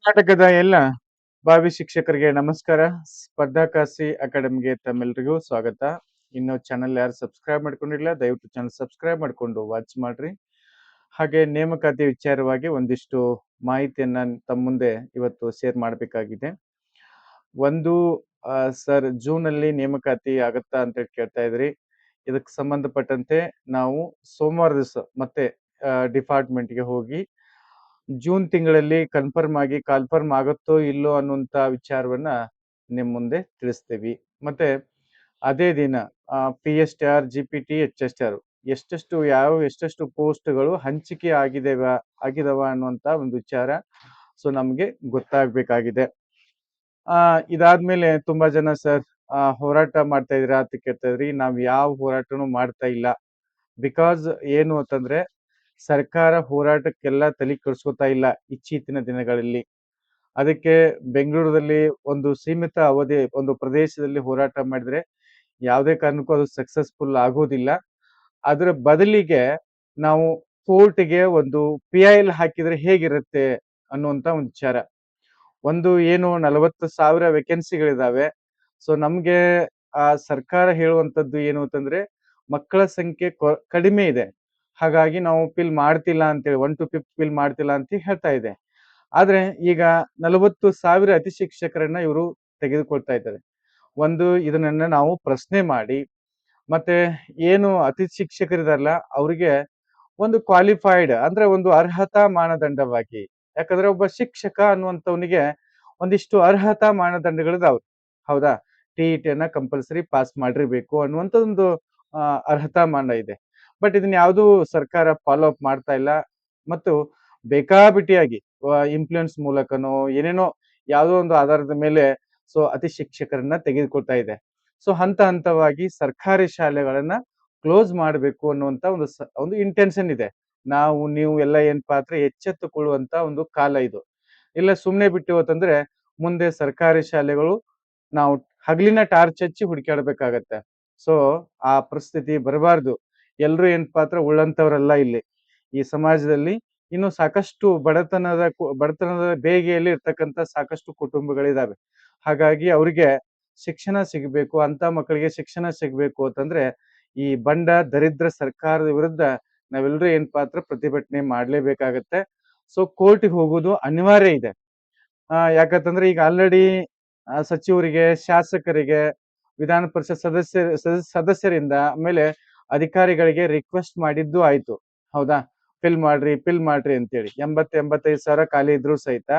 ಕರ್ನಾಟಕದ ಎಲ್ಲ ಭಾವಿ ಶಿಕ್ಷಕರಿಗೆ ನಮಸ್ಕಾರ. ಸ್ಪರ್ಧಾಕಾಸಿ ಅಕಾಡೆಮಿಗೆ ತಮ್ಮೆಲ್ಲರಿಗೂ ಸ್ವಾಗತ. ಇನ್ನು ಚಾನಲ್ ಯಾರು ಸಬ್ಸ್ಕ್ರೈಬ್ ಮಾಡ್ಕೊಂಡಿಲ್ಲ, ದಯವಿಟ್ಟು ಚಾನಲ್ ಸಬ್ಸ್ಕ್ರೈಬ್ ಮಾಡ್ಕೊಂಡು ವಾಚ್ ಮಾಡ್ರಿ. ಹಾಗೆ ನೇಮಕಾತಿ ವಿಚಾರವಾಗಿ ಒಂದಿಷ್ಟು ಮಾಹಿತಿಯನ್ನ ತಮ್ಮ ಮುಂದೆ ಇವತ್ತು ಶೇರ್ ಮಾಡಬೇಕಾಗಿದೆ. ಒಂದು ಸರ್, ಜೂನ್ ಅಲ್ಲಿ ನೇಮಕಾತಿ ಆಗತ್ತಾ ಅಂತ ಹೇಳಿ ಕೇಳ್ತಾ ಇದ್ರಿ. ಇದಕ್ಕೆ ಸಂಬಂಧಪಟ್ಟಂತೆ ನಾವು ಸೋಮವಾರ ದಿವಸ ಮತ್ತೆ ಡಿಪಾರ್ಟ್ಮೆಂಟ್ಗೆ ಹೋಗಿ ಜೂನ್ ತಿಂಗಳಲ್ಲಿ ಕಾನ್ಫರ್ಮ್ ಆಗುತ್ತೋ ಇಲ್ಲೋ ಅನ್ನುವಂತ ವಿಚಾರವನ್ನ ನಿಮ್ ಮುಂದೆ ತಿಳಿಸ್ತೀವಿ. ಮತ್ತೆ ಅದೇ ದಿನ PSTR, GPT, HSTR ಎಷ್ಟೆಷ್ಟು ಪೋಸ್ಟ್ಗಳು ಹಂಚಿಕೆ ಆಗಿದಾವ ಅನ್ನುವಂತ ಒಂದು ವಿಚಾರ ನಮ್ಗೆ ಗೊತ್ತಾಗ್ಬೇಕಾಗಿದೆ. ಇದಾದ್ಮೇಲೆ ತುಂಬಾ ಜನ ಸರ್ ಹೋರಾಟ ಮಾಡ್ತಾ ಇದೀರಾ ಅಂತ ಕೇಳ್ತಾ ಇದ್ರಿ. ನಾವ್ ಯಾವ ಹೋರಾಟನೂ ಮಾಡ್ತಾ ಇಲ್ಲ. ಬಿಕಾಸ್ ಏನು ಅಂತಂದ್ರೆ ಸರ್ಕಾರ ಹೋರಾಟಕ್ಕೆಲ್ಲ ತಲೆ ಕೆಡಿಸ್ಕೊತಾ ಇಲ್ಲ ಇತ್ತೀಚಿನ ದಿನಗಳಲ್ಲಿ. ಅದಕ್ಕೆ ಬೆಂಗಳೂರಲ್ಲಿ ಒಂದು ಸೀಮಿತ ಅವಧಿ ಒಂದು ಪ್ರದೇಶದಲ್ಲಿ ಹೋರಾಟ ಮಾಡಿದ್ರೆ ಯಾವುದೇ ಕಾರಣಕ್ಕೂ ಅದು ಸಕ್ಸಸ್ಫುಲ್ ಆಗೋದಿಲ್ಲ. ಅದರ ಬದಲಿಗೆ ನಾವು ಕೋರ್ಟ್ಗೆ ಒಂದು PIL ಹಾಕಿದ್ರೆ ಹೇಗಿರುತ್ತೆ ಅನ್ನುವಂತ ಒಂದು ವಿಚಾರ. ಒಂದು ಏನು 40,000 ವೇಕೆನ್ಸಿಗಳಿದಾವೆ. ನಮ್ಗೆ ಸರ್ಕಾರ ಹೇಳುವಂತದ್ದು ಏನು ಅಂತಂದ್ರೆ ಮಕ್ಕಳ ಸಂಖ್ಯೆ ಕಡಿಮೆ ಇದೆ, ಹಾಗಾಗಿ ನಾವು ಪಿಲ್ ಮಾಡ್ತಿಲ್ಲ ಅಂತೇಳಿ 1 to 5th ಪಿಲ್ ಮಾಡ್ತಿಲ್ಲ ಅಂತ ಹೇಳ್ತಾ ಇದೆ. ಆದ್ರೆ ಈಗ 40,000 ಅತಿ ಶಿಕ್ಷಕರನ್ನ ಇವರು ತೆಗೆದುಕೊಳ್ತಾ ಇದ್ದಾರೆ. ಇದನ್ನ ನಾವು ಪ್ರಶ್ನೆ ಮಾಡಿ ಮತ್ತೆ ಏನು ಅತಿ ಶಿಕ್ಷಕರಿದಾರಲ್ಲ ಅವ್ರಿಗೆ ಒಂದು ಕ್ವಾಲಿಫೈಡ್ ಅಂದ್ರೆ ಒಂದು ಅರ್ಹತಾ ಮಾನದಂಡವಾಗಿ, ಯಾಕಂದ್ರೆ ಒಬ್ಬ ಶಿಕ್ಷಕ ಅನ್ನುವಂಥವನಿಗೆ ಒಂದಿಷ್ಟು ಅರ್ಹತಾ ಮಾನದಂಡಗಳಿದಾವೆ. ಹೌದಾ? TET ಅನ್ನ ಕಂಪಲ್ಸರಿ ಪಾಸ್ ಮಾಡಿರ್ಬೇಕು ಅನ್ನುವಂತ ಒಂದು ಅರ್ಹತಾ ಮಾನ ಇದೆ. ಬಟ್ ಇದನ್ನ ಯಾವುದು ಸರ್ಕಾರ ಫಾಲೋ ಅಪ್ ಮಾಡ್ತಾ ಇಲ್ಲ. ಮತ್ತು ಬೇಕಾಬಿಟ್ಟಿಯಾಗಿ ಇನ್ಫ್ಲೂಯೆನ್ಸ್ ಮೂಲಕನೋ ಏನೇನೋ ಯಾವುದೋ ಒಂದು ಆಧಾರದ ಮೇಲೆ ಅತಿ ಶಿಕ್ಷಕರನ್ನ ತೆಗೆದುಕೊಳ್ತಾ ಇದೆ. ಹಂತ ಹಂತವಾಗಿ ಸರ್ಕಾರಿ ಶಾಲೆಗಳನ್ನ ಕ್ಲೋಸ್ ಮಾಡಬೇಕು ಅನ್ನುವಂತ ಒಂದು ಇಂಟೆನ್ಷನ್ ಇದೆ. ನೀವು ಎಲ್ಲ ಏನ್ ಪಾತ್ರ ಎಚ್ಚೆತ್ತುಕೊಳ್ಳುವಂತ ಒಂದು ಕಾಲ ಇದು. ಇಲ್ಲ ಸುಮ್ನೆ ಬಿಟ್ಟು ಅಂತಂದ್ರೆ ಮುಂದೆ ಸರ್ಕಾರಿ ಶಾಲೆಗಳು ನಾವು ಹಗಲಿನ ಟಾರ್ಚ್ ಹಚ್ಚಿ ಹುಡುಕಾಡ್ಬೇಕಾಗತ್ತೆ. ಆ ಪರಿಸ್ಥಿತಿ ಬರಬಾರ್ದು. ಎಲ್ರು ಏನ್ ಪಾತ್ರ ಉಳ್ಳಂತವರಲ್ಲ ಇಲ್ಲಿ. ಈ ಸಮಾಜದಲ್ಲಿ ಇನ್ನು ಸಾಕಷ್ಟು ಬಡತನದ ಬೇಗೆಯಲ್ಲಿ ಇರ್ತಕ್ಕಂಥ ಸಾಕಷ್ಟು ಕುಟುಂಬಗಳಿದಾವೆ. ಹಾಗಾಗಿ ಅವ್ರಿಗೆ ಶಿಕ್ಷಣ ಸಿಗಬೇಕು, ಅಂತ ಮಕ್ಕಳಿಗೆ ಶಿಕ್ಷಣ ಸಿಗಬೇಕು ಅಂತಂದ್ರೆ ಈ ದರಿದ್ರ ಸರ್ಕಾರದ ವಿರುದ್ಧ ನಾವೆಲ್ಲರೂ ಏನ್ ಪಾತ್ರ ಪ್ರತಿಭಟನೆ ಮಾಡ್ಲೇಬೇಕಾಗತ್ತೆ. ಕೋರ್ಟ್ಗೆ ಹೋಗೋದು ಅನಿವಾರ್ಯ ಇದೆ. ಯಾಕಂತಂದ್ರೆ ಈಗ ಆಲ್ರೆಡಿ ಸಚಿವರಿಗೆ, ಶಾಸಕರಿಗೆ, ವಿಧಾನ ಪರಿಷತ್ ಸದಸ್ಯರಿಂದ ಆಮೇಲೆ ಅಧಿಕಾರಿಗಳಿಗೆ ರಿಕ್ವೆಸ್ಟ್ ಮಾಡಿದ್ದು ಆಯ್ತು. ಹೌದಾ? ಫಿಲ್ ಮಾಡ್ರಿ ಅಂತೇಳಿ 85 ಸಾವಿರ ಖಾಲಿ ಇದ್ರು ಸಹಿತ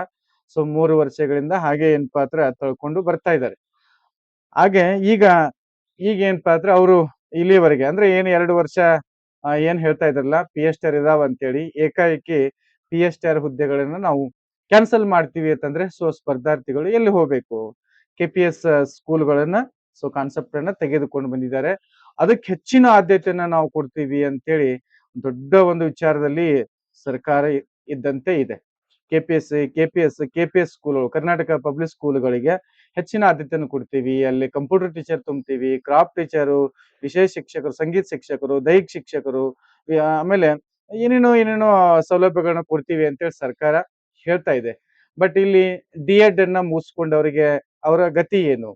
3 ವರ್ಷಗಳಿಂದ ಹಾಗೆ ಏನ್ ಪಾತ್ರ ತಳ್ಕೊಂಡು ಬರ್ತಾ ಇದ್ದಾರೆ. ಹಾಗೆ ಈಗ ಏನ್ ಪಾತ್ರ ಅವರು ಇಲ್ಲಿವರೆಗೆ ಅಂದ್ರೆ ಏನು 2 ವರ್ಷ ಏನ್ ಹೇಳ್ತಾ ಇದ್ರಲ್ಲ PSTR ಇದಾವ ಅಂತೇಳಿ ಏಕಾಏಕಿ PSTR ಹುದ್ದೆಗಳನ್ನ ನಾವು ಕ್ಯಾನ್ಸಲ್ ಮಾಡ್ತೀವಿ ಅಂತಂದ್ರೆ ಸ್ಪರ್ಧಾರ್ಥಿಗಳು ಎಲ್ಲಿ ಹೋಗ್ಬೇಕು? KPS ಸ್ಕೂಲ್ಗಳನ್ನ ಕಾನ್ಸೆಪ್ಟ್ ಅನ್ನ ತೆಗೆದುಕೊಂಡು ಬಂದಿದ್ದಾರೆ. ಅದಕ್ಕೆ ಹೆಚ್ಚಿನ ಆದ್ಯತೆಯನ್ನ ನಾವು ಕೊಡ್ತೀವಿ ಅಂತೇಳಿ ದೊಡ್ಡ ಒಂದು ವಿಚಾರದಲ್ಲಿ ಸರ್ಕಾರ ಇದ್ದಂತೆ ಇದೆ. KPS ಸ್ಕೂಲ್ಗಳು, ಕರ್ನಾಟಕ ಪಬ್ಲಿಕ್ ಸ್ಕೂಲ್ಗಳಿಗೆ ಹೆಚ್ಚಿನ ಆದ್ಯತೆಯನ್ನು ಕೊಡ್ತೀವಿ. ಅಲ್ಲಿ ಕಂಪ್ಯೂಟರ್ ಟೀಚರ್ ತುಂಬ್ತೀವಿ, ಕ್ರಾಫ್ಟ್ ಟೀಚರು, ವಿಷಯ ಶಿಕ್ಷಕರು, ಸಂಗೀತ ಶಿಕ್ಷಕರು, ದೈಹಿಕ ಶಿಕ್ಷಕರು, ಆಮೇಲೆ ಏನೇನೋ ಸೌಲಭ್ಯಗಳನ್ನ ಕೊಡ್ತೀವಿ ಅಂತೇಳಿ ಸರ್ಕಾರ ಹೇಳ್ತಾ ಇದೆ. ಬಟ್ ಇಲ್ಲಿ D.Ed ಅನ್ನ ಮುಗಿಸ್ಕೊಂಡವರಿಗೆ ಅವರ ಗತಿ ಏನು?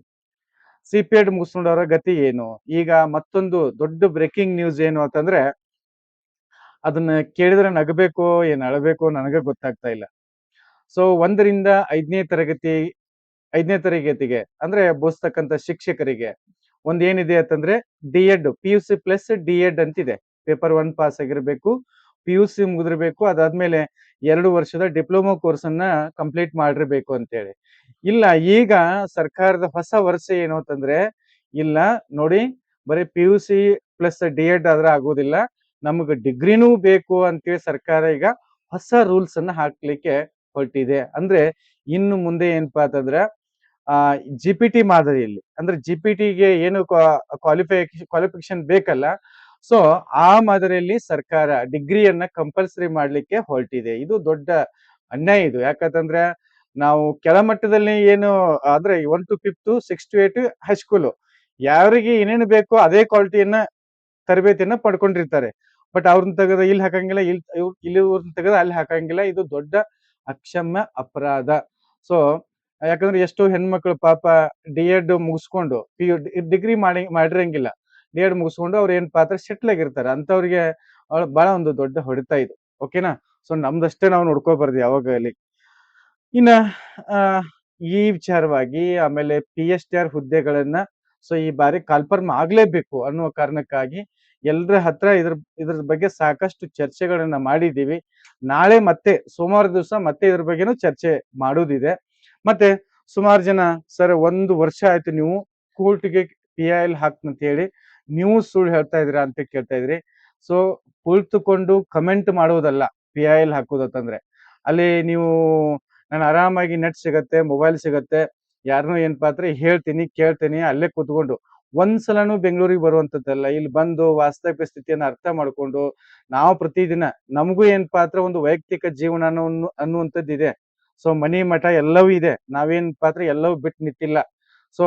CPED ಮುಗಿಸ್ಕೊಂಡವರ ಗತಿ ಏನು? ಈಗ ಮತ್ತೊಂದು ದೊಡ್ಡ ಬ್ರೇಕಿಂಗ್ ನ್ಯೂಸ್ ಏನು ಅಂತಂದ್ರೆ ಅದನ್ನ ಕೇಳಿದ್ರೆ ನಗಬೇಕೋ ಏನ್ ಅಳಬೇಕೋ ನನಗೆ ಗೊತ್ತಾಗ್ತಾ ಇಲ್ಲ. 1ರಿಂದ 5ನೇ ತರಗತಿಗೆ ಅಂದ್ರೆ ಬೋಧಿಸ್ತಕ್ಕಂಥ ಶಿಕ್ಷಕರಿಗೆ ಏನಿದೆ ಅಂತಂದ್ರೆ D.Ed PUC ಪ್ಲಸ್ D.Ed ಅಂತಿದೆ. ಪೇಪರ್ 1 ಪಾಸ್ ಆಗಿರ್ಬೇಕು, PUC ಮುಗಿದಿರ್ಬೇಕು, ಅದಾದ್ಮೇಲೆ 2 ವರ್ಷದ ಡಿಪ್ಲೊಮಾ ಕೋರ್ಸ್ ಅನ್ನ ಕಂಪ್ಲೀಟ್ ಮಾಡಿರ್ಬೇಕು ಅಂತೇಳಿ. ಇಲ್ಲ, ಈಗ ಸರ್ಕಾರದ ಹೊಸ ವರ್ಷ ಏನು ಅಂತಂದ್ರೆ ಇಲ್ಲ ನೋಡಿ, ಬರೀ PUC ಪ್ಲಸ್ D.Ed ಆದ್ರೆ ಆಗೋದಿಲ್ಲ, ನಮಗೆ ಡಿಗ್ರಿನೂ ಬೇಕು ಅಂತೇಳಿ ಸರ್ಕಾರ ಈಗ ಹೊಸ ರೂಲ್ಸ್ ಅನ್ನ ಹಾಕ್ಲಿಕ್ಕೆ ಹೊರಟಿದೆ. ಅಂದ್ರೆ ಇನ್ನು ಮುಂದೆ ಏನಪ್ಪಾ ಅಂತಂದ್ರೆ GPT ಮಾದರಿಯಲ್ಲಿ ಅಂದ್ರೆ GPT-ಗೆ ಏನು ಕ್ವಾಲಿಫಿಕೇಶನ್ ಬೇಕಲ್ಲ, ಆ ಮಾದರಿಯಲ್ಲಿ ಸರ್ಕಾರ ಡಿಗ್ರಿಯನ್ನ ಕಂಪಲ್ಸರಿ ಮಾಡ್ಲಿಕ್ಕೆ ಹೊರಟಿದೆ. ಇದು ದೊಡ್ಡ ಅನ್ಯಾಯ ಇದು. ಯಾಕಂತಂದ್ರೆ ನಾವು ಕೆಳಮಟ್ಟದಲ್ಲಿ ಏನು ಅಂದ್ರೆ 1 to 5th, 6 to 8 ಹೈಸ್ಕೂಲು, ಯಾರಿಗೆ ಏನೇನು ಬೇಕೋ ಅದೇ ಕ್ವಾಲಿಟಿಯನ್ನ ತರಬೇತಿಯನ್ನ ಪಡ್ಕೊಂಡಿರ್ತಾರೆ. ಬಟ್ ಅವ್ರನ್ನ ತೆಗೆದು ಇಲ್ಲಿ ಹಾಕಂಗಿಲ್ಲ, ಇಲ್ಲಿ ತೆಗೆದು ಅಲ್ಲಿ ಹಾಕಂಗಿಲ್ಲ. ಇದು ದೊಡ್ಡ ಅಕ್ಷಮ್ಯ ಅಪರಾಧ. ಸೊ ಯಾಕಂದ್ರೆ ಎಷ್ಟೋ ಹೆಣ್ಮಕ್ಳು ಪಾಪ ಡಿ.ಎಡ್ ಮುಗಿಸ್ಕೊಂಡು ಡಿಗ್ರಿ ಮಾಡಿರಂಗಿಲ್ಲ, ಡಿ.ಎಡ್ ಮುಗಿಸ್ಕೊಂಡು ಅವ್ರು ಏನ್ ಪಾತ್ರ ಸೆಟ್ಲ್ ಆಗಿರ್ತಾರೆ ಅಂತವ್ರಿಗೆ ಬಹಳ ಒಂದು ದೊಡ್ಡ ಹೊಡೆತ ಇದು. ಓಕೆನಾ? ಸೊ ನಮ್ದಷ್ಟೇ ನಾವು ನೋಡ್ಕೋಬಾರ್ದು ಯಾವಾಗ ಅಲ್ಲಿ. ಇನ್ನ ಆ ಈ ವಿಚಾರವಾಗಿ ಆಮೇಲೆ PSTR ಹುದ್ದೆಗಳನ್ನ ಸೊ ಈ ಬಾರಿ ಕಾಲ್ಫರ್ಮ್ ಆಗ್ಲೇಬೇಕು ಅನ್ನುವ ಕಾರಣಕ್ಕಾಗಿ ಎಲ್ಲರ ಹತ್ರ ಇದ್ರ ಬಗ್ಗೆ ಸಾಕಷ್ಟು ಚರ್ಚೆಗಳನ್ನ ಮಾಡಿದೀವಿ. ನಾಳೆ ಮತ್ತೆ ಸೋಮವಾರ ದಿವಸ ಮತ್ತೆ ಇದ್ರ ಬಗ್ಗೆನೂ ಚರ್ಚೆ ಮಾಡುವುದಿದೆ. ಮತ್ತೆ ಸುಮಾರು ಜನ ಸರ್ 1 ವರ್ಷ ಆಯ್ತು ನೀವು ಕೋರ್ಟ್‌ಗೆ PIL ಹಾಕ್ತಂತ ಹೇಳಿ ನೀವು ಸುಳ್ಳು ಹೇಳ್ತಾ ಇದೀರಾ ಅಂತ ಕೇಳ್ತಾ ಇದ್ರಿ. ಸೊ ಕುಳಿತುಕೊಂಡು ಕಮೆಂಟ್ ಮಾಡುವುದಲ್ಲ PIL ಹಾಕುವುದಂತಂದ್ರೆ. ಅಲ್ಲಿ ನೀವು ನಾನು ಆರಾಮಾಗಿ ನೆಟ್ ಸಿಗತ್ತೆ, ಮೊಬೈಲ್ ಸಿಗತ್ತೆ, ಯಾರನ್ನೂ ಏನಪ್ಪಾ ಅಂದ್ರೆ ಹೇಳ್ತೀನಿ ಕೇಳ್ತೀನಿ ಅಲ್ಲೇ ಕೂತ್ಕೊಂಡು. ಒಂದ್ಸಲನೂ ಬೆಂಗಳೂರಿಗೆ ಬರುವಂತದ್ದಲ್ಲ. ಇಲ್ಲಿ ಬಂದು ವಾಸ್ತವಿಕ ಸ್ಥಿತಿಯನ್ನ ಅರ್ಥ ಮಾಡ್ಕೊಂಡು ನಾವು ಪ್ರತಿದಿನ ನಮಗೂ ಏನಪ್ಪಾ ಅಂದ್ರೆ ಒಂದು ವೈಯಕ್ತಿಕ ಜೀವನ ಅನ್ನುವಂಥದ್ದಿದೆ. ಸೊ ಮನಿ ಮಠ ಎಲ್ಲವೂ ಇದೆ. ನಾವೇನಪ್ಪಾ ಅಂದ್ರೆ ಎಲ್ಲವೂ ಬಿಟ್ಟು ನಿಂತಿಲ್ಲ. ಸೊ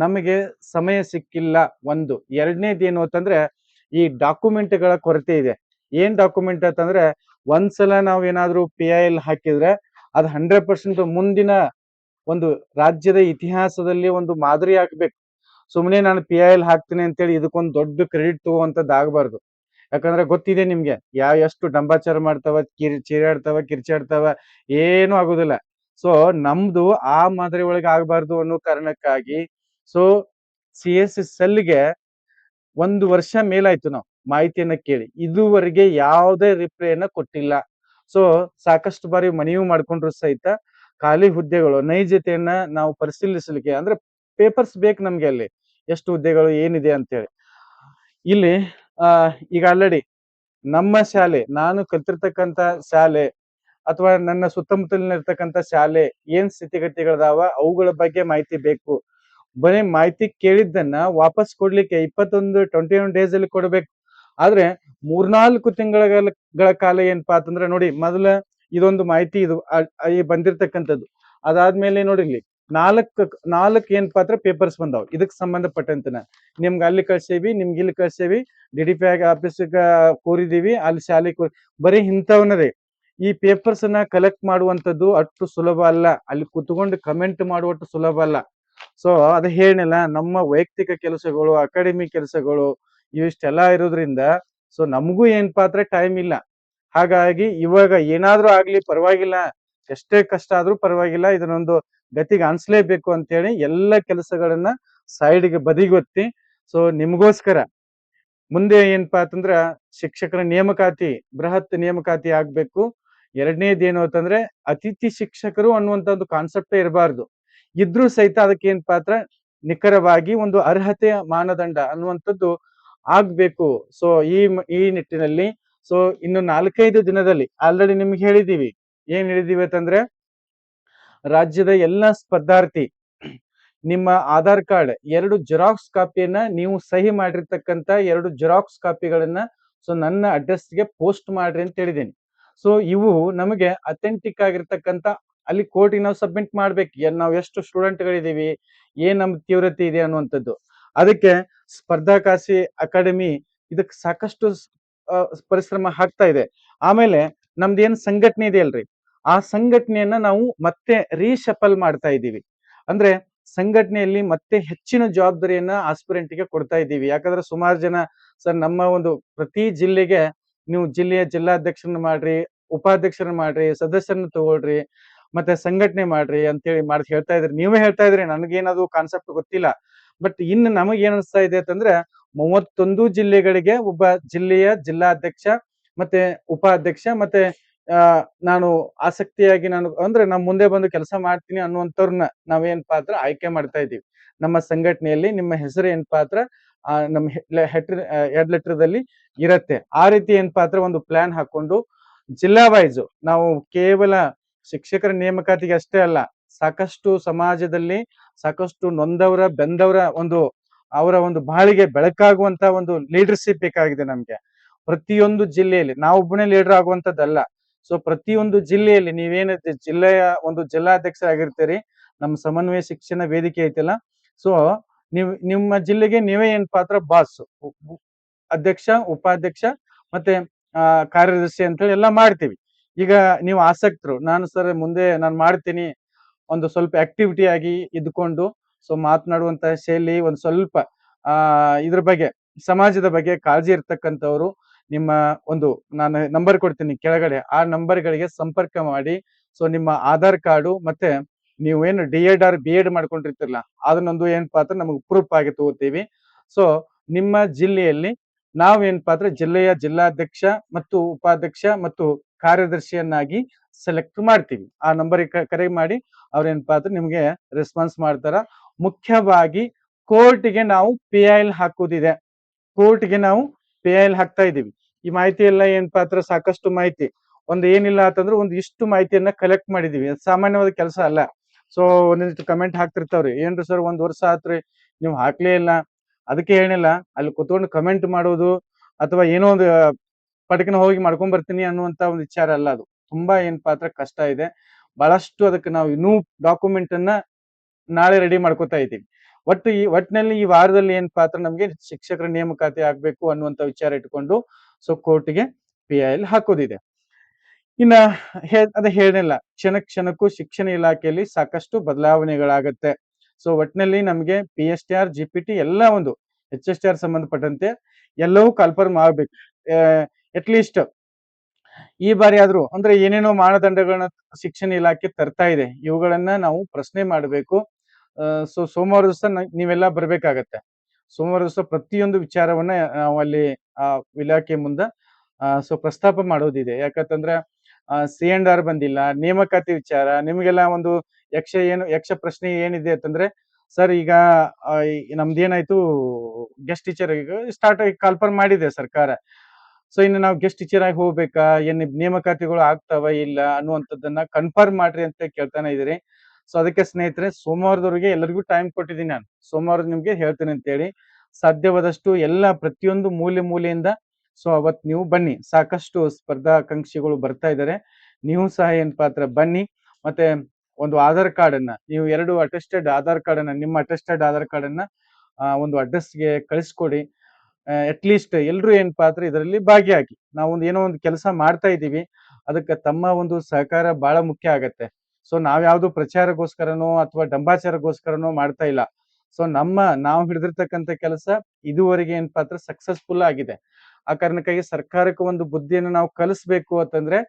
ನಮಗೆ ಸಮಯ ಸಿಕ್ಕಿಲ್ಲ ಒಂದು. ಎರಡನೇದೇನು ಅಂತಂದ್ರೆ ಈ ಡಾಕ್ಯುಮೆಂಟ್‌ಗಳ ಕೊರತೆ ಇದೆ. ಏನ್ ಡಾಕ್ಯುಮೆಂಟ್ ಅಂತಂದ್ರೆ ಒಂದ್ಸಲ ನಾವೇನಾದ್ರೂ PIL ಹಾಕಿದ್ರೆ ಅದು 100% ಮುಂದಿನ ಒಂದು ರಾಜ್ಯದ ಇತಿಹಾಸದಲ್ಲಿ ಒಂದು ಮಾದರಿ ಆಗ್ಬೇಕು. ಸುಮ್ನೆ ನಾನು PIL ಹಾಕ್ತೀನಿ ಅಂತೇಳಿ ಇದಕ್ಕೊಂದು ದೊಡ್ಡ ಕ್ರೆಡಿಟ್ ತಗೋವಂಥದ್ದು ಆಗ್ಬಾರ್ದು. ಯಾಕಂದ್ರೆ ಗೊತ್ತಿದೆ ನಿಮ್ಗೆ ಎಷ್ಟು ಡಂಬಾಚಾರ ಮಾಡ್ತಾವ, ಚೀರಾಡ್ತಾವ, ಕಿರ್ಚಾಡ್ತಾವ, ಏನೂ ಆಗುದಿಲ್ಲ. ಸೊ ನಮ್ದು ಆ ಮಾದರಿ ಒಳಗೆ ಆಗ್ಬಾರ್ದು ಅನ್ನೋ ಕಾರಣಕ್ಕಾಗಿ ಸೊ CSS ಸೆಲ್‌ಗೆ 1 ವರ್ಷ ಮೇಲಾಯ್ತು ನಾವು ಮಾಹಿತಿಯನ್ನ ಕೇಳಿ. ಇದುವರೆಗೆ ಯಾವುದೇ ರಿಪ್ಲೈಯನ್ನ ಕೊಟ್ಟಿಲ್ಲ. ಸೊ ಸಾಕಷ್ಟು ಬಾರಿ ಮನವಿ ಮಾಡ್ಕೊಂಡ್ರು ಸಹಿತ ಖಾಲಿ ಹುದ್ದೆಗಳು ನೈಜತೆಯನ್ನ ನಾವು ಪರಿಶೀಲಿಸಲಿಕ್ಕೆ ಅಂದ್ರೆ ಪೇಪರ್ಸ್ ಬೇಕು ನಮ್ಗೆ ಅಲ್ಲಿ. ಎಷ್ಟು ಹುದ್ದೆಗಳು ಏನಿದೆ ಅಂತೇಳಿ. ಇಲ್ಲಿ ಈಗ ಆಲ್ರೆಡಿ ನಮ್ಮ ಶಾಲೆ, ನಾನು ಕಲ್ತಿರ್ತಕ್ಕಂಥ ಶಾಲೆ ಅಥವಾ ನನ್ನ ಸುತ್ತಮುತ್ತಲಿನ ಶಾಲೆ ಏನ್ ಸ್ಥಿತಿಗತಿಗಳದಾವ ಅವುಗಳ ಬಗ್ಗೆ ಮಾಹಿತಿ ಬೇಕು. ಬರೀ ಮಾಹಿತಿ ಕೇಳಿದ್ದನ್ನ ವಾಪಸ್ ಕೊಡ್ಲಿಕ್ಕೆ 21 ಡೇಸ್ ಅಲ್ಲಿ ಕೊಡ್ಬೇಕು. ಆದ್ರೆ 3-4 ತಿಂಗಳ ಕಾಲ ಏನಪ್ಪಾ ಅಂತಂದ್ರೆ ನೋಡಿ ಮೊದಲ ಇದೊಂದು ಮಾಹಿತಿ ಇದು ಈ ಬಂದಿರ್ತಕ್ಕಂಥದ್ದು. ಅದಾದ್ಮೇಲೆ ನೋಡಿ ಇಲ್ಲಿ 4 ಏನಪ್ಪಾ ಅಂದ್ರೆ ಪೇಪರ್ಸ್ ಬಂದಾವ್ ಇದಕ್ ಸಂಬಂಧಪಟ್ಟಂತನ. ನಿಮ್ಗೆ ಅಲ್ಲಿ ಕಳ್ಸೇವಿ, ನಿಮ್ಗೆ ಇಲ್ಲಿ ಕಳ್ಸೇವಿ, DDP ಆಫೀಸ್ಗೆ ಕೋರಿದೀವಿ, ಅಲ್ಲಿ ಶಾಲೆ ಬರೀ ಇಂಥವನ್ನದೇ. ಈ ಪೇಪರ್ಸ್ ಅನ್ನ ಕಲೆಕ್ಟ್ ಮಾಡುವಂತದ್ದು ಅಷ್ಟು ಸುಲಭ ಅಲ್ಲ. ಅಲ್ಲಿ ಕುತ್ಕೊಂಡು ಕಮೆಂಟ್ ಮಾಡುವಷ್ಟು ಸುಲಭ ಅಲ್ಲ. ಸೊ ಅದ ಹೇಳಿನಲ್ಲ, ನಮ್ಮ ವೈಯಕ್ತಿಕ ಕೆಲಸಗಳು, ಅಕಾಡೆಮಿ ಕೆಲಸಗಳು ಇವಿಷ್ಟೆಲ್ಲಾ ಇರೋದ್ರಿಂದ ಸೊ ನಮಗೂ ಏನಪ್ಪಾ ಅಂದ್ರೆ ಟೈಮ್ ಇಲ್ಲ. ಹಾಗಾಗಿ ಇವಾಗ ಏನಾದ್ರೂ ಆಗ್ಲಿ ಪರವಾಗಿಲ್ಲ, ಎಷ್ಟೇ ಕಷ್ಟ ಆದ್ರೂ ಪರವಾಗಿಲ್ಲ, ಇದನ್ನೊಂದು ಗತಿಗೆ ಅನ್ಸ್ಲೇಬೇಕು ಅಂತೇಳಿ ಎಲ್ಲ ಕೆಲಸಗಳನ್ನ ಸೈಡ್ಗೆ ಬದಿಗೊತ್ತಿ ಸೊ ನಿಮ್ಗೋಸ್ಕರ ಮುಂದೆ ಏನಪ್ಪಾ ಅಂತಂದ್ರ ಶಿಕ್ಷಕರ ನೇಮಕಾತಿ, ಬೃಹತ್ ನೇಮಕಾತಿ ಆಗ್ಬೇಕು. ಎರಡನೇದೇನು ಅಂತಂದ್ರೆ ಅತಿಥಿ ಶಿಕ್ಷಕರು ಅನ್ನುವಂತ ಒಂದು ಕಾನ್ಸೆಪ್ಟೇ ಇರಬಾರ್ದು. ಇದ್ರೂ ಸಹಿತ ಅದಕ್ಕೆ ಏನಪ್ಪಾ ಅಂದ್ರೆ ನಿಖರವಾಗಿ ಒಂದು ಅರ್ಹತೆಯ ಮಾನದಂಡ ಅನ್ನುವಂಥದ್ದು ಆಗ್ಬೇಕು. ಸೊ ಈ ನಿಟ್ಟಿನಲ್ಲಿ ಸೊ ಇನ್ನು 4-5 ದಿನದಲ್ಲಿ ಆಲ್ರೆಡಿ ನಿಮ್ಗೆ ಹೇಳಿದೀವಿ. ಏನ್ ಹೇಳಿದೀವಿ ಅಂತಂದ್ರೆ ರಾಜ್ಯದ ಎಲ್ಲ ಸ್ಪರ್ಧಾರ್ಥಿ ನಿಮ್ಮ ಆಧಾರ್ ಕಾರ್ಡ್ 2 ಜೆರಾಕ್ಸ್ ಕಾಪಿಯನ್ನ ನೀವು ಸಹಿ ಮಾಡಿರ್ತಕ್ಕಂಥ 2 ಜೆರಾಕ್ಸ್ ಕಾಪಿಗಳನ್ನ ಸೊ ನನ್ನ ಅಡ್ರೆಸ್ಗೆ ಪೋಸ್ಟ್ ಮಾಡ್ರಿ ಅಂತ ಹೇಳಿದ್ದೀನಿ. ಸೊ ಇವು ನಮಗೆ ಅಥೆಂಟಿಕ್ ಆಗಿರ್ತಕ್ಕಂಥ ಅಲ್ಲಿ ಕೋರ್ಟಿಗೆ ನಾವು ಸಬ್ಮಿಟ್ ಮಾಡ್ಬೇಕು. ನಾವು ಎಷ್ಟು ಸ್ಟೂಡೆಂಟ್ಗಳಿದೀವಿ, ಏನ್ ನಮ್ ತೀವ್ರತೆ ಇದೆ ಅನ್ನುವಂಥದ್ದು. ಅದಕ್ಕೆ ಸ್ಪರ್ಧಾಕಾಶಿ ಅಕಾಡೆಮಿ ಇದಕ್ಕೆ ಸಾಕಷ್ಟು ಪರಿಶ್ರಮ ಹಾಕ್ತಾ ಇದೆ. ಆಮೇಲೆ ನಮ್ದೇನ್ ಸಂಘಟನೆ ಇದೆ ಅಲ್ರಿ, ಆ ಸಂಘಟನೆಯನ್ನ ನಾವು ಮತ್ತೆ ರೀಶಫಲ್ ಮಾಡ್ತಾ ಇದ್ದೀವಿ. ಅಂದ್ರೆ ಸಂಘಟನೆಯಲ್ಲಿ ಮತ್ತೆ ಹೆಚ್ಚಿನ ಜವಾಬ್ದಾರಿಯನ್ನ ಆಸ್ಪಿರೆಂಟ್ಗೆ ಕೊಡ್ತಾ ಇದ್ದೀವಿ. ಯಾಕಂದ್ರೆ ಸುಮಾರು ಜನ ಸರ್ ನಮ್ಮ ಒಂದು ಪ್ರತಿ ಜಿಲ್ಲೆಗೆ ನೀವು ಜಿಲ್ಲೆಯ ಜಿಲ್ಲಾಧ್ಯಕ್ಷರನ್ನ ಮಾಡ್ರಿ, ಉಪಾಧ್ಯಕ್ಷರನ್ನ ಮಾಡ್ರಿ, ಸದಸ್ಯರನ್ನ ತಗೊಳ್ರಿ, ಮತ್ತೆ ಸಂಘಟನೆ ಮಾಡ್ರಿ ಅಂತೇಳಿ ಹೇಳ್ತಾ ಇದ್ರಿ. ನೀವೇ ಹೇಳ್ತಾ ಇದ್ರಿ, ನನಗೇನದು ಕಾನ್ಸೆಪ್ಟ್ ಗೊತ್ತಿಲ್ಲ. ಬಟ್ ಇನ್ನು ನಮಗ್ ಏನ್ ಅನಿಸ್ತಾ ಇದೆ ಅಂತಂದ್ರೆ 31 ಜಿಲ್ಲೆಗಳಿಗೆ ಒಬ್ಬ ಜಿಲ್ಲೆಯ ಜಿಲ್ಲಾಧ್ಯಕ್ಷ ಮತ್ತೆ ಉಪಾಧ್ಯಕ್ಷ ಮತ್ತೆ ನಾನು ಆಸಕ್ತಿಯಾಗಿ ನಾನು ಅಂದ್ರೆ ನಾನ್ ಮುಂದೆ ಬಂದು ಕೆಲಸ ಮಾಡ್ತೀನಿ ಅನ್ನುವಂಥವ್ರನ್ನ ನಾವೇನಪ್ಪಾ ಅಂದ್ರೆ ಆಯ್ಕೆ ಮಾಡ್ತಾ ಇದ್ದೀವಿ. ನಮ್ಮ ಸಂಘಟನೆಯಲ್ಲಿ ನಿಮ್ಮ ಹೆಸರು ಏನಪ್ಪಾ ಅಂದ್ರೆ ನಮ್ಮ ಹೆಡ್ ಲೆಟರ್ದಲ್ಲಿ ಇರತ್ತೆ. ಆ ರೀತಿ ಏನಪ್ಪಾ ಅಂದ್ರೆ ಒಂದು ಪ್ಲಾನ್ ಹಾಕೊಂಡು ಜಿಲ್ಲಾ ವೈಸ್ ನಾವು ಕೇವಲ ಶಿಕ್ಷಕರ ನೇಮಕಾತಿಗೆ ಅಷ್ಟೇ ಅಲ್ಲ, ಸಾಕಷ್ಟು ಸಮಾಜದಲ್ಲಿ ಸಾಕಷ್ಟು ನೊಂದವರ ಬೆಂದವರ ಅವರ ಒಂದು ಬಾಳಿಗೆ ಬೆಳಕಾಗುವಂತ ಒಂದು ಲೀಡರ್ಶಿಪ್ ಬೇಕಾಗಿದೆ ನಮ್ಗೆ. ಪ್ರತಿಯೊಂದು ಜಿಲ್ಲೆಯಲ್ಲಿ ನಾವೊಬ್ಬನೇ ಲೀಡರ್ ಆಗುವಂತದ್ದಲ್ಲ. ಸೊ ಪ್ರತಿಯೊಂದು ಜಿಲ್ಲೆಯಲ್ಲಿ ನೀವೇನ ಜಿಲ್ಲೆಯ ಒಂದು ಜಿಲ್ಲಾಧ್ಯಕ್ಷರಾಗಿರ್ತೀರಿ, ನಮ್ಮ ಸಮನ್ವಯ ಶಿಕ್ಷಣ ವೇದಿಕೆ ಐತಲ್ಲ, ಸೊ ನಿಮ್ಮ ಜಿಲ್ಲೆಗೆ ನೀವೇ ಏನ್ ಪಾತ್ರ ಬಾಸ್, ಅಧ್ಯಕ್ಷ, ಉಪಾಧ್ಯಕ್ಷ ಮತ್ತೆ ಕಾರ್ಯದರ್ಶಿ ಅಂತ ಹೇಳಿ ಎಲ್ಲ ಮಾಡ್ತೀವಿ. ಈಗ ನೀವು ಆಸಕ್ತರು, ನಾನು ಸರ್ ಮುಂದೆ ನಾನು ಮಾಡ್ತೀನಿ, ಒಂದು ಸ್ವಲ್ಪ ಆಕ್ಟಿವಿಟಿ ಆಗಿ ಇದ್ಕೊಂಡು ಸೊ ಮಾತನಾಡುವಂತ ಶೈಲಿ ಒಂದು ಸ್ವಲ್ಪ ಇದ್ರ ಬಗ್ಗೆ ಸಮಾಜದ ಬಗ್ಗೆ ಕಾಳಜಿ ಇರ್ತಕ್ಕಂಥವ್ರು ನಿಮ್ಮ ಒಂದು ನಾನು ನಂಬರ್ ಕೊಡ್ತೀನಿ ಕೆಳಗಡೆ, ಆ ನಂಬರ್ಗಳಿಗೆ ಸಂಪರ್ಕ ಮಾಡಿ. ಸೊ ನಿಮ್ಮ ಆಧಾರ್ ಕಾರ್ಡು ಮತ್ತೆ ನೀವೇನು ಡಿ.ಎಡ್ ಆರ್ ಬಿ.ಎಡ್ ಮಾಡ್ಕೊಂಡಿರ್ತಿರಲ್ಲ ಅದನ್ನೊಂದು ಏನಪ್ಪಾ ಅಂದ್ರೆ ನಮಗೆ ಪ್ರೂಫ್ ಆಗಿ ತಗೋತೀವಿ. ಸೊ ನಿಮ್ಮ ಜಿಲ್ಲೆಯಲ್ಲಿ ನಾವೇನಪ್ಪಾ ಅಂದ್ರೆ ಜಿಲ್ಲೆಯ ಜಿಲ್ಲಾಧ್ಯಕ್ಷ ಮತ್ತು ಉಪಾಧ್ಯಕ್ಷ ಮತ್ತು ಕಾರ್ಯದರ್ಶಿಯನ್ನಾಗಿ ಸೆಲೆಕ್ಟ್ ಮಾಡ್ತೀವಿ. ಆ ನಂಬರಿಗೆ ಕರೆ ಮಾಡಿ ಅವ್ರೇನಪ್ಪಾ ಅಂದ್ರೆ ನಿಮ್ಗೆ ರೆಸ್ಪಾನ್ಸ್ ಮಾಡ್ತಾರ. ಮುಖ್ಯವಾಗಿ ಕೋರ್ಟ್ಗೆ ನಾವು PIL ಹಾಕುವುದಿದೆ. ಕೋರ್ಟ್ಗೆ ನಾವು PIL ಹಾಕ್ತಾ ಇದೀವಿ. ಈ ಮಾಹಿತಿ ಎಲ್ಲ ಏನಪ್ಪಾ ಅಂದ್ರೆ ಸಾಕಷ್ಟು ಮಾಹಿತಿ ಒಂದು ಏನಿಲ್ಲ ಅಂತಂದ್ರೆ ಒಂದು ಇಷ್ಟು ಮಾಹಿತಿಯನ್ನ ಕಲೆಕ್ಟ್ ಮಾಡಿದೀವಿ. ಸಾಮಾನ್ಯವಾದ ಕೆಲಸ ಅಲ್ಲ. ಸೊ ಒಂದಿಷ್ಟು ಕಮೆಂಟ್ ಹಾಕ್ತಿರ್ತಾವ್ರಿ, ಏನ್ರಿ ಸರ್ 1 ವರ್ಷ ಆತ್ರಿ ನೀವು ಹಾಕ್ಲೇ ಇಲ್ಲ. ಅದಕ್ಕೆ ಏನಿಲ್ಲ, ಅಲ್ಲಿ ಕುತ್ಕೊಂಡು ಕಮೆಂಟ್ ಮಾಡೋದು ಅಥವಾ ಏನೋ ಒಂದು ಪಟಕನ ಹೋಗಿ ಮಾಡ್ಕೊಂಡ್ ಬರ್ತೀನಿ ಅನ್ನುವಂತ ಒಂದು ವಿಚಾರ ಅಲ್ಲ ಅದು. ತುಂಬಾ ಏನಪ್ಪಾ ಅಂದ್ರೆ ಕಷ್ಟ ಇದೆ. ಬಹಳಷ್ಟು ಅದಕ್ಕೆ ನಾವು ಇನ್ನೂ ಡಾಕ್ಯುಮೆಂಟ್ ಅನ್ನ ನಾಳೆ ರೆಡಿ ಮಾಡ್ಕೋತಾ ಇದ್ದೀವಿ. ಒಟ್ಟಿನಲ್ಲಿ ಈ ವಾರದಲ್ಲಿ ಏನಪ್ಪಾ ಅಂದ್ರೆ ನಮ್ಗೆ ಶಿಕ್ಷಕರ ನೇಮಕಾತಿ ಆಗ್ಬೇಕು ಅನ್ನುವಂತ ವಿಚಾರ ಇಟ್ಕೊಂಡು ಸೊ ಕೋರ್ಟ್ಗೆ PIL ಹಾಕೋದಿದೆ. ಇನ್ನ ಅದೇ ಹೇಳಿಲ್ಲ, ಕ್ಷಣ ಕ್ಷಣಕ್ಕೂ ಶಿಕ್ಷಣ ಇಲಾಖೆಯಲ್ಲಿ ಸಾಕಷ್ಟು ಬದಲಾವಣೆಗಳಾಗತ್ತೆ. ಸೊ ಒಟ್ಟಿನಲ್ಲಿ ನಮ್ಗೆ PSTR GPT ಎಲ್ಲ ಒಂದು HSTR ಸಂಬಂಧಪಟ್ಟಂತೆ ಎಲ್ಲವೂ ಕನ್ಫರ್ಮ್ ಆಗ್ಬೇಕು. ಅಟ್ಲೀಸ್ಟ್ ಈ ಬಾರಿ ಆದ್ರೂ ಅಂದ್ರೆ ಏನೇನೋ ಮಾನದಂಡಗಳನ್ನ ಶಿಕ್ಷಣ ಇಲಾಖೆ ತರ್ತಾ ಇದೆ, ಇವುಗಳನ್ನ ನಾವು ಪ್ರಶ್ನೆ ಮಾಡಬೇಕು. ಸೊ ಸೋಮವಾರ ದಿವಸ ನೀವೆಲ್ಲ ಬರ್ಬೇಕಾಗತ್ತೆ. ಸೋಮವಾರ ದಿವಸ ಪ್ರತಿಯೊಂದು ವಿಚಾರವನ್ನ ನಾವು ಅಲ್ಲಿ ಇಲಾಖೆ ಮುಂದ ಸೊ ಪ್ರಸ್ತಾಪ ಮಾಡೋದಿದೆ. ಯಾಕಂತಂದ್ರೆ C&R ಬಂದಿಲ್ಲ, ನೇಮಕಾತಿ ವಿಚಾರ ನಿಮ್ಗೆಲ್ಲ ಒಂದು ಯಕ್ಷ ಪ್ರಶ್ನೆ ಏನಿದೆ ಅಂತಂದ್ರೆ, ಸರ್ ಈಗ ನಮ್ದೇನಾಯ್ತು ಗೆಸ್ಟ್ ಟೀಚರ್ ಈಗ ಸ್ಟಾರ್ಟ್ ಆಗಿ ಕನ್ಫರ್ಮ್ ಮಾಡಿದೆ ಸರ್ಕಾರ. ಸೊ ಇನ್ನು ನಾವು ಗೆಸ್ಟ್ ಟೀಚರ್ ಆಗಿ ಹೋಗ್ಬೇಕಾ, ಏನ್ ನೇಮಕಾತಿಗಳು ಆಗ್ತಾವ ಇಲ್ಲ ಅನ್ನುವಂಥದ್ದನ್ನ ಕನ್ಫರ್ಮ್ ಮಾಡ್ರಿ ಅಂತ ಕೇಳ್ತಾನೆ ಇದೀರಿ. ಸೊ ಅದಕ್ಕೆ ಸ್ನೇಹಿತರೆ ಸೋಮವಾರದವರೆಗೆ ಎಲ್ಲರಿಗೂ ಟೈಮ್ ಕೊಟ್ಟಿದ್ದೀನಿ ನಾನು. ಸೋಮವಾರ ನಿಮ್ಗೆ ಹೇಳ್ತೇನೆ ಅಂತೇಳಿ ಸಾಧ್ಯವಾದಷ್ಟು ಎಲ್ಲ ಪ್ರತಿಯೊಂದು ಮೂಲೆಯಿಂದ ಸೊ ಅವತ್ ನೀವು ಬನ್ನಿ. ಸಾಕಷ್ಟು ಸ್ಪರ್ಧಾಕಾಂಕ್ಷಿಗಳು ಬರ್ತಾ ಇದ್ದಾರೆ. ನೀವು ಸಹ ಏನಪ್ಪಾ ಅಂದ್ರೆ ಬನ್ನಿ. ಮತ್ತೆ ಒಂದು ಆಧಾರ್ ಕಾರ್ಡ್ ಅನ್ನ ನೀವು 2 ಅಟೆಸ್ಟೆಡ್ ಆಧಾರ್ ಕಾರ್ಡ್ ಅನ್ನ ನಿಮ್ಮ ಅಟೆಸ್ಟೆಡ್ ಆಧಾರ್ ಕಾರ್ಡ್ ಅನ್ನ ಒಂದು ಅಡ್ರೆಸ್ಗೆ ಕಳಿಸ್ಕೊಡಿ. ಅಟ್ಲೀಸ್ಟ್ ಎಲ್ರು ಏನಪ್ಪಾ ಅಂದ್ರೆ ಇದರಲ್ಲಿ ಭಾಗಿಯಾಗಿ ನಾವೊಂದು ಏನೋ ಒಂದು ಕೆಲಸ ಮಾಡ್ತಾ ಇದ್ದೀವಿ, ಅದಕ್ಕೆ ತಮ್ಮ ಒಂದು ಸಹಕಾರ ಬಹಳ ಮುಖ್ಯ ಆಗತ್ತೆ. ಸೊ ನಾವ್ಯಾವ್ದು ಪ್ರಚಾರಕ್ಕೋಸ್ಕರನೋ ಅಥವಾ ಡಂಬಾಚಾರಕ್ಕೋಸ್ಕರನೋ ಮಾಡ್ತಾ ಇಲ್ಲ. ಸೊ ನಾವು ಹಿಡಿದಿರ್ತಕ್ಕಂಥ ಕೆಲಸ ಇದುವರೆಗೆ ಏನಪ್ಪಾ ಅಂದ್ರೆ ಸಕ್ಸಸ್ಫುಲ್ ಆಗಿದೆ. ಆ ಕಾರಣಕ್ಕಾಗಿ ಸರ್ಕಾರಕ್ಕೆ ಒಂದು ಬುದ್ಧಿಯನ್ನು ನಾವು ಕಲಿಸ್ಬೇಕು ಅಂತಂದ್ರೆ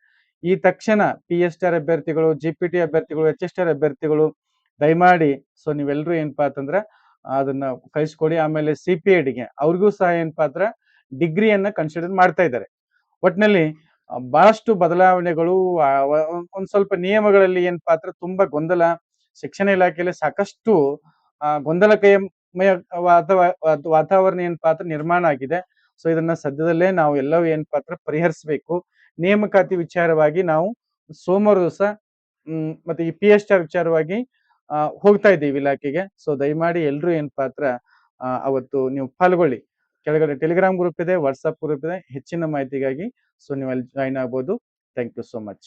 ಈ ತಕ್ಷಣ PSTR ಅಭ್ಯರ್ಥಿಗಳು, GPT ಅಭ್ಯರ್ಥಿಗಳು, HSTR ಅಭ್ಯರ್ಥಿಗಳು ದಯಮಾಡಿ ಸೊ ನೀವೆಲ್ಲರೂ ಏನಪ್ಪಾ ಅಂತಂದ್ರೆ ಅದನ್ನ ಕಳಿಸ್ಕೊಡಿ. ಆಮೇಲೆ CPIDಗೆ ಅವ್ರಿಗೂ ಸಹ ಏನಪ್ಪಾ ಅಂದ್ರೆ ಡಿಗ್ರಿಯನ್ನ ಕನ್ಸಿಡರ್ ಮಾಡ್ತಾ ಇದ್ದಾರೆ. ಒಟ್ನಲ್ಲಿ ಬಹಳಷ್ಟು ಬದಲಾವಣೆಗಳು, ಒಂದ್ ಸ್ವಲ್ಪ ನಿಯಮಗಳಲ್ಲಿ ಏನಪ್ಪಾ ಅಂದ್ರೆ ತುಂಬಾ ಗೊಂದಲ, ಶಿಕ್ಷಣ ಇಲಾಖೆಯಲ್ಲಿ ಸಾಕಷ್ಟು ಗೊಂದಲಮಯ ವಾತಾವರಣ ಏನಪ್ಪಾ ಅಂದ್ರೆ ನಿರ್ಮಾಣ ಆಗಿದೆ. ಸೊ ಇದನ್ನ ಸದ್ಯದಲ್ಲೇ ನಾವು ಎಲ್ಲವೂ ಏನಪ್ಪಾ ಅಂದ್ರೆ ಪರಿಹರಿಸಬೇಕು. ನೇಮಕಾತಿ ವಿಚಾರವಾಗಿ ನಾವು ಸೋಮವಾರ ದಿವಸ ಮತ್ತೆ ಈ PSTR ವಿಚಾರವಾಗಿ ಹೋಗ್ತಾ ಇದ್ದೀವಿ ಇಲಾಖೆಗೆ. ಸೊ ದಯಮಾಡಿ ಎಲ್ರು ಏನಪ್ಪಾ ಅಂದ್ರೆ ಅವತ್ತು ನೀವು ಪಾಲ್ಗೊಳ್ಳಿ. ಕೆಳಗಡೆ ಟೆಲಿಗ್ರಾಮ್ ಗ್ರೂಪ್ ಇದೆ, ವಾಟ್ಸ್ಆಪ್ ಗ್ರೂಪ್ ಇದೆ. ಹೆಚ್ಚಿನ ಮಾಹಿತಿಗಾಗಿ ಸೊ ನೀವು ಅಲ್ಲಿ ಜಾಯಿನ್ ಆಗ್ಬೋದು. Thank you so much.